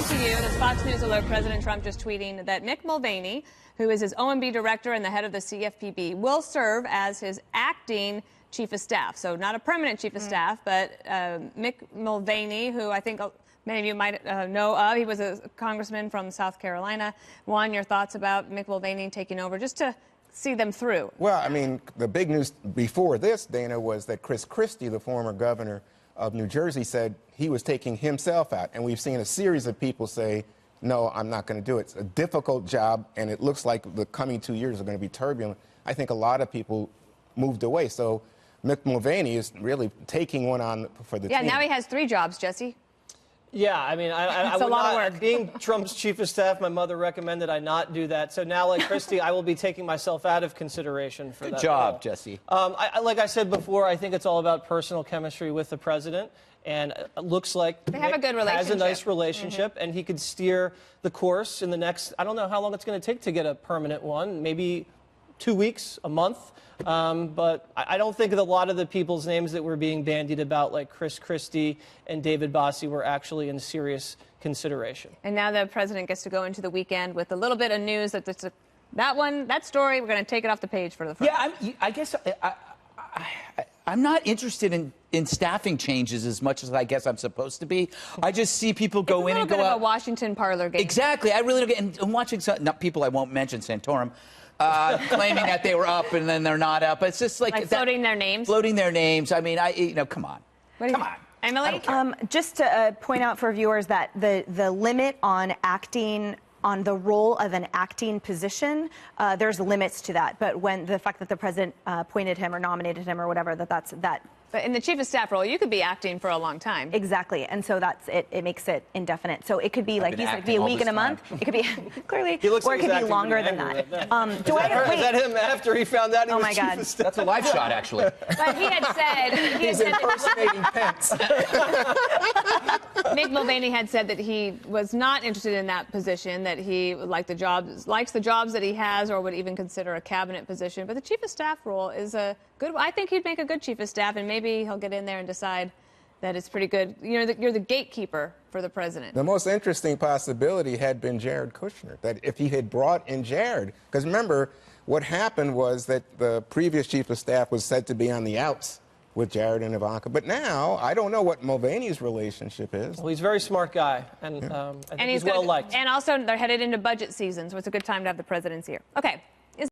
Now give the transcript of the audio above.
to you. This Fox News alert, President Trump just tweeting that Mick Mulvaney, who is his OMB director and the head of the CFPB, will serve as his acting chief of staff. So not a permanent chief of staff, but Mick Mulvaney, who I think many of you might know of. He was a congressman from South Carolina. Juan, your thoughts about Mick Mulvaney taking over just to see them through? Well, I mean, the big news before this, Dana, was that Chris Christie, the former governor of New Jersey, said he was taking himself out. And we've seen a series of people say, no, I'm not going to do it. It's a difficult job, and it looks like the coming 2 years are going to be turbulent. I think a lot of people moved away. So Mick Mulvaney is really taking one on for the team. Yeah, now he has 3 jobs, Jesse. Yeah, I mean, I would not, being Trump's chief of staff, my mother recommended I not do that. So now, like Christie, I will be taking myself out of consideration for that. Good job, role. Jesse. Like I said before, I think it's all about personal chemistry with the president. And it looks like they have a good relationship. Has a nice relationship, and he could steer the course in the next, I don't know how long it's going to take to get a permanent one, maybe 2 weeks, a month. But I don't think that a lot of the people's names that were being bandied about, like Chris Christie and David Bossie, were actually in serious consideration. And now the president gets to go into the weekend with a little bit of news that that story, we're going to take it off the page for the front. Yeah, I guess I'm not interested in staffing changes as much as I guess I'm supposed to be. I just see people go in and go out. It's a little bit of a Washington parlor game. Exactly. I really don't get. And I'm watching not people I won't mention, Santorum, claiming that they were up and then they're not up. It's just like floating their names. Floating their names. I mean, come on. Come on. Emily? Just to point out for viewers that the limit on acting on the role of an acting position, there's limits to that. But when the fact that the president appointed him or nominated him or whatever, that. But in the chief of staff role, you could be acting for a long time. Exactly, and so that's it. It makes it indefinite. So it could be like you said, be a week and a month. It could be clearly, or it could be longer than that. Is that him after he found out he was chief of staff? That's a live shot, actually. But he had said he's impersonating Pence. Mick Mulvaney had said that he was not interested in that position, that he likes the jobs that he has, or would even consider a cabinet position. But the chief of staff role is a good. I think he'd make a good chief of staff, and maybe he'll get in there and decide that it's pretty good. You're the gatekeeper for the president. The most interesting possibility had been Jared Kushner, that if he had brought in Jared, because remember, what happened was that the previous chief of staff was said to be on the outs with Jared and Ivanka. But now, I don't know what Mulvaney's relationship is. Well, he's a very smart guy, and I think he's well-liked. And also, they're headed into budget season, so it's a good time to have the president's here. Okay.